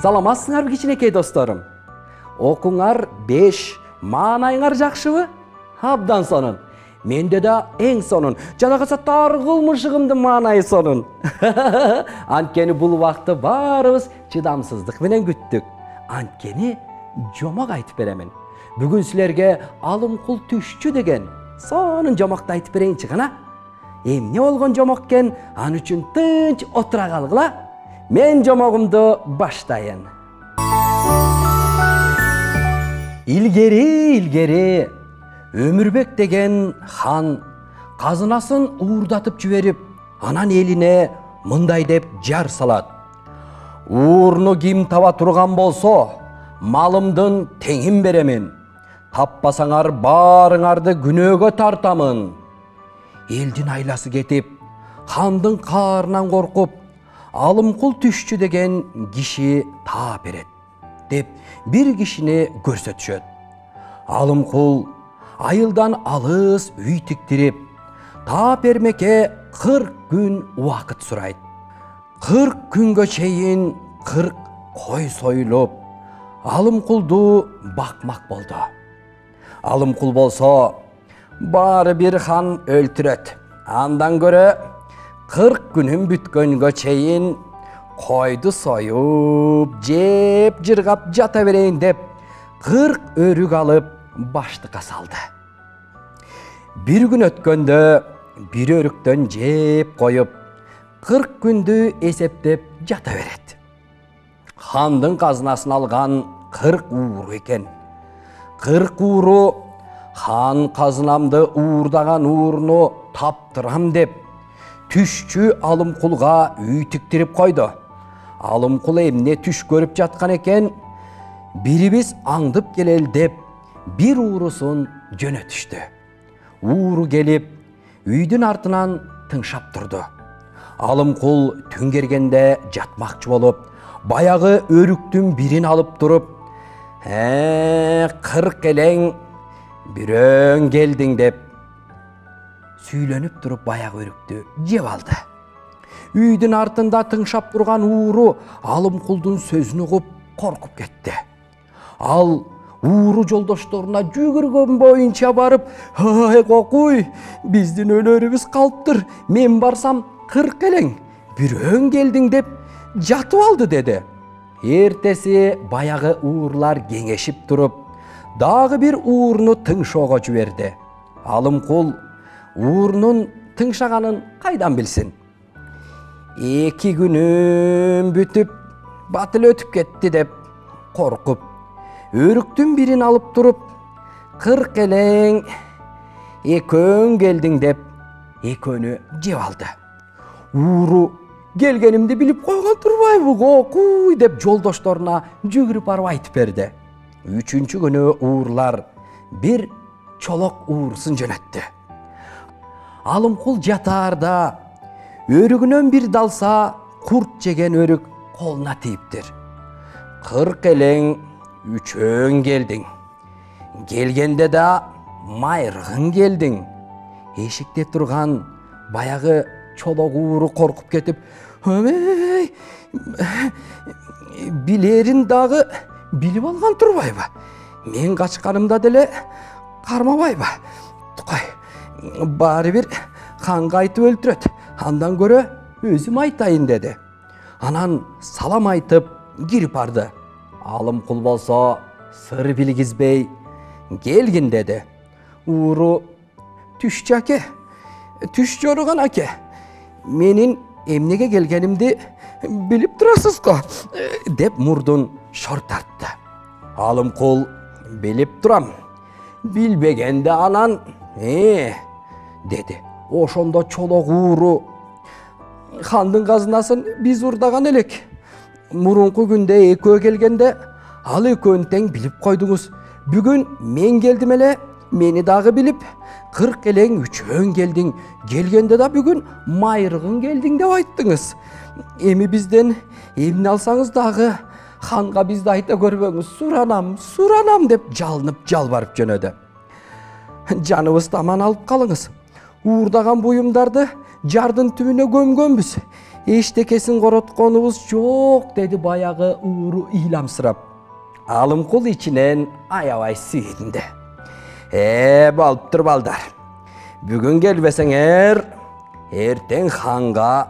Саламатсыңарбы кичинекей досторум? Окуңар 5, маанайыңар жакшыбы? Абдан сонун. Менде да эң сонун. Жана калса таргылмышыгымдын маанайы сонун. Анткени бул убакытты баарыбыз чыдамсыздык менен күттүк. Анткени жомок айтып беремин. Бүгүн силерге Алымкул түшчү деген сонун жомокду айтып берейинчи гана. Эмне болгон жомок экен? Ан үчүн тынч отура калгыла. Мен жомогумду баштайын. Илгери Өмүрбек деген хан казынасын уурдатып жиберип, анан элине мындай деп жар салат. Уурну ким таба турган болсо, малымдын теңин беремин. Таппасаңар баарыңарды күнөөгө тартамын. Элдин айласы кетип, хандын каарынан коркуп, Алымкул түшчү деген киши таап берет деп бир кишини көрсөтүшөт. Алымкул айылдан алыс үй тиктирип, таап бермекке 40 күн убакыт сурайт. 40 күнгө чейин 40 кой союлуп, Алымкулду бакмак болду. Алымкул болсо баары бир хан өлтүрөт. Андан көрө 40 күнүн бүткөнгө чейин койду союп, жеп, жыргап жата берейин деп 40 өрүк алып баштыкка салды. Бир күн өткөндө бир өрүктөн жеп коюп, 40 күндү эсептеп жата берет. Хандын казынасын алган 40 ууру экен. 40 ууру хан казынамды уурдаган ууруну таптырам деп түшчү Алымкулга үй тиктирип койду. Алымкул эмне түш көрүп жаткан экен? Бирибиз аңдып келел деп бир уурусун жөнөтүштү. Ууру келип, үйдүн артынан тыңшап турду. Алымкул түн кергенде жатмакчы болуп, баягы өрүктүн бирин алып туруп, 40 элең бирөөң келдиң деп сүйлөнүп туруп баягы өрүктү жеп алды. Үйдүн артында тыңшап турган ууру Алымкулдун сөзүн угуп коркуп кетти. Ал ууру жолдошторуна жүгүргөн боюнча барып, "Ай кокуй, биздин өлөрүбүз калыптыр. Мен барсам 40 элең бирөөң келдиң деп жатып алды" деди. Эртеси баягы уурлар кеңешип туруп, дагы бир уурну тыңшоого жиберди. Алымкул уурнун тыңшаганын кайдан билсин? 2 күнүм бүтүп, батыл өтүп кетти деп коркуп, өрүктүн бирин алып туруп, 40 элең экөөң келдиң деп экөөнү жеп алды. Ууру келгенимди билип койгон турбайбы кокуй деп жолдошторуна жүгүрүп барып айтып берди. 3-чү күнү уурлар бир чолок уурусун жөнөттү. Алымкул жатаарда өрүгүнөн бир далса курт жеген өрүк колуна тийиптир. 40 элең үчөөң келдиң. Келгенде да майрыгың келдиң. Эшикте турган баягы чолок ууру коркуп кетип, "Ой, билерин дагы билип алган турбайбы? Мен качканымда деле кармабайбы? Кой, баары бир ханга айтып өлтүрөт. Андан көрө өзүм айтайын" деди. Анан салам айтып кирип барды. Алымкул болсо сыр билгизбей келгин деди. Ууру, "Түшчү аке, түш жоруган аке, менин эмнеге келгенимди билип турасыз го" деп мурдун шор тартты. Алымкул, "Билип турам. Билбегенде анан деди. Ошондо чолок ууру, "Хандын казынасын биз урдаган элек. Мурунку күндө экөө келгенде ал экөөнү тең билип койдуңуз. Бүгүн мен келдим эле, мени дагы билип, 40 элең үчөөң келдиң. Келгенде да бүгүн майрыгың келдиң деп айттыңыз. Эми бизден эмне алсаңыз дагы ханга бизди айта көрбөңүз. Суранам" деп жалынып жалбарып жөнөдү. "Жаныбызды аман алып калыңыз. Уурдаган буюмдарды жардын түбүнө көмгөнбүз. Эчтекесин коротконубуз жок, деди баягы ууру ыйламсырап. Алымкул ичинен аябай сүйдүндө. Болуптур балдар. Бүгүн келбесеңер, эртең ханга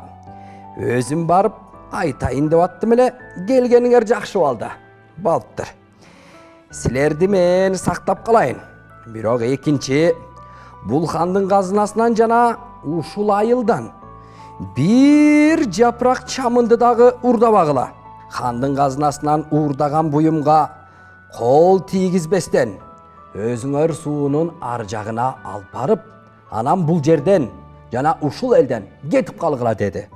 өзүм барып айтайын деп аттым эле. Келгениңер жакшы балды. Болуптур. Силерди мен сактап калайын. Бирок экинчи, бул хандын казынасынан жана ушул айылдан бир жапырак чамынды дагы урдабагыла. Хандын казынасынан уурдаган буюмга кол тийгизбестен өзүңөр суунун ар жагына алып барып, анан бул жерден жана ушул элден кетип калгыла деди.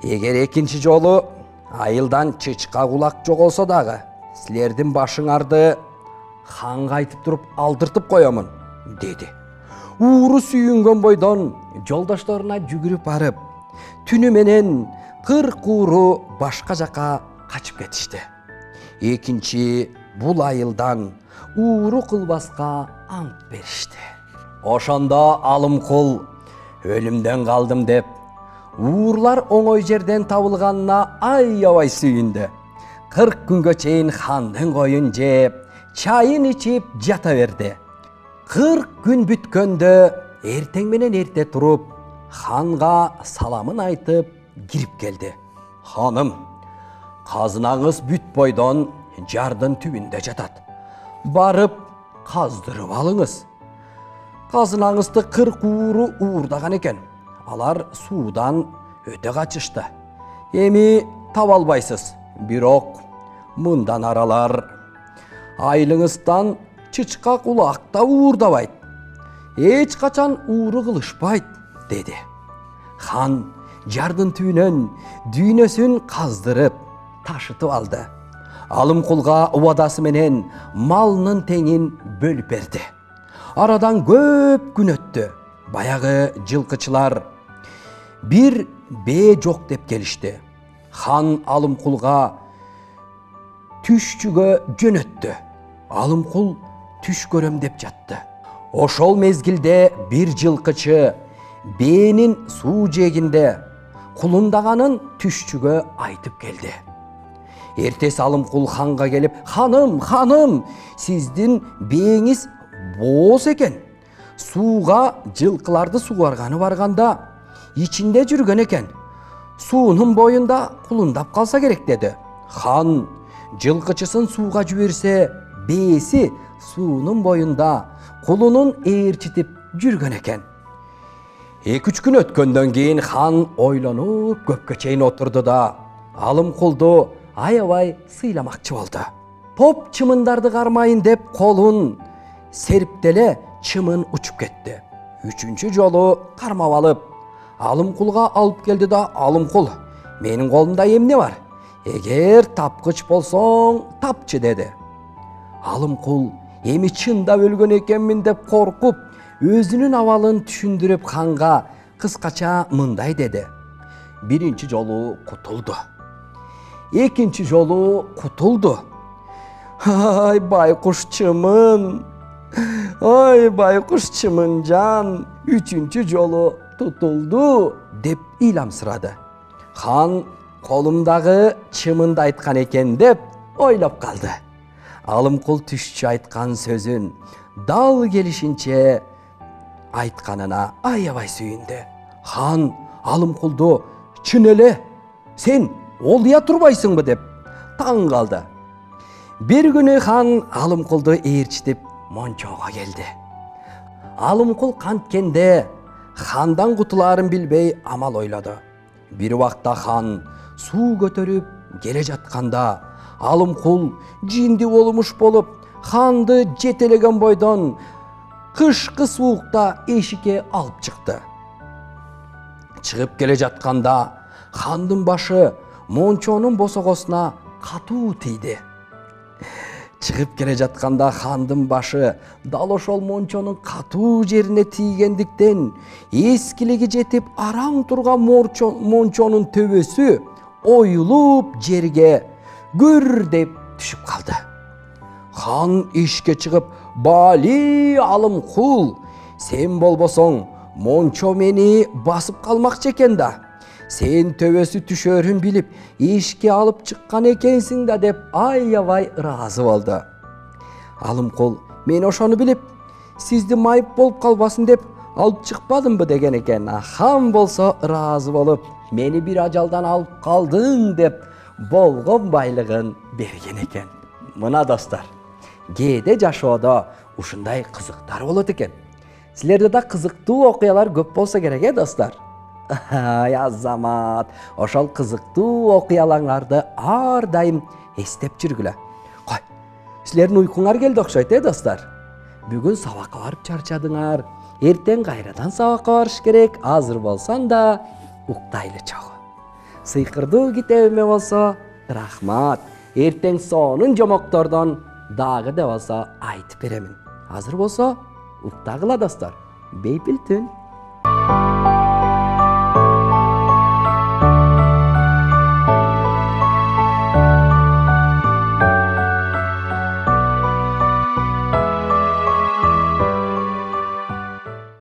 Эгер экинчи жолу айылдан чычка кулак жоголсо дагы, силердин башыңарды ханга айтып туруп алдыртып коёмун деди. Ууру сүйүнгөн бойдон жолдошторуна жүгүрүп барып, түнү менен 40 ууру башка жака качып кетишти. Экинчи бул айылдан ууру кылбаска ант беришти. Ошондо Алымкул өлүмдөн калдым деп, уурлар оңой жерден табылганына аябай сүйүндү. 40 күнгө чейин хандын коюн жеп, чайын ичип жата берди. 40 күн бүткөндө эртең менен эрте туруп, ханга саламын айтып кирип келди. Ханым, казынаңыз бүт бойдон жардын түбүндө жатат. Барып каздырып алыңыз. Казынаңызды 40 ууру уурдаган экен. Алар суудан өтө качышты. Эми таба албайсыз. Бирок мындан аралар айылыңыздан чычка кулакта уурдабайт. Эч качан ууру кылышпайт, деди. Хан жардын түбүнөн дүйнөсүн каздырып, ташытып алды. Алымкулга убадасы менен малынын теңин бөлүп берди. Арадан көп күн өттү. Баягы жылкычылар бир бээ жок деп келишти. Хан Алымкулга түшчүгө жөнөттү. Алымкул түш көрөм деп жатты. Ошол мезгилде бир жылкычы бээнин суу жээгинде кулундаганын түшчүгө айтып келди. Эртеси Алымкул ханга келип: ханым, сиздин бээңиз бооз экен. Сууга жылкыларды сугарганы барганда ичинде жүргөн экен. Суунун боюнда кулундап калса керек, деди. Хан жылкычысын сууга жиберсе, бээси суунун боюнда кулунун ээрчитип жүргөн экен. 2-3 күн өткөндөн кийин хан ойлонуп көпкө чейин отурду да Алымкулду аябай сыйламакчы болду. Топ чымындарды кармайын деп колун сериптеле чымын учуп кетти. 3-чү жолу кармап алып, Алымкулга алып келди да: Алымкул, менин колумда эмне бар? Эгер тапкыч болсоң, тапчы, деди. Алымкул эми чындап өлгөн экенмин деп коркуп, өзүнүн абалын түшүндүрүп ханга кыскача мындай деди: биринчи жолу кутулду. Экинчи жолу кутулду. Ай байкуш чымын, ой байкуш чымын жан, 3-чү жолу тутулду деп ыйламсырады. Хан колумдагы чымынды айткан экен деп ойлоп калды. Алымкул түшчү айткан сөзүн дал келишинче айтканына аябай сүйүндү. Хан Алымкулду: чын эле, сен олуя турбайсыңбы деп таң калды. Бир күнү хан Алымкулду ээрчитип мончоого келди. Алымкул канткенде хандан кутулаарын билбей амал ойлоду. Бир убакта хан суу көтөрүп келе жатканда Алымкул жинди болмуш болуп, ханды жетелеген бойдон кышкы суукта эшикке алып чыкты. Чыгып келе жатканда хандын башы мончонун босогосуна катуу тийди. Чыгып келе жатканда хандын башы дал ошол мончонун катуу жерине тийгендиктен эскилиги жетип араң турган мончонун төбөсү оюлуп жерге гүр деп түшүп калды. Хан эшикке чыгып: бали Алымкул, сен болбосоң мончо мени басып калмакчы экен да, Sen töbөсү түшөрүн билип, ишке алып чыккан экенсиң да деп аябай ыраазы болду. Алымкул мен ошону билип, сизди майып болуп калбасын деп алып чыкпадымбы деген экен. Хан болсо ыраазы болуп, мени бир ажалдан алып калдың деп болгон байлыгын берген экен. Мына достор, кээде жашоодо ушундай кызыктар болот экен. Силерде да кызыктуу окуялар көп болсо керек, достор. Ай Азамат, ошол кызыктуу окуяларыңарды ар дайым эстеп жүргүлө. Кой, силердин уйкуңар келди окшойт, достор. Бүгүн сабакка барып чарчадыңар. Эртең кайрадан сабакка барыш керек. Азыр болсоң да уктайлы чогуу. Сыйкырдуу китебиме болсо рахмат. Эртең сонун жомоктордон дагы да болсо айтып беремин. Азыр болсо уктагыла, достор. Бейпил түн.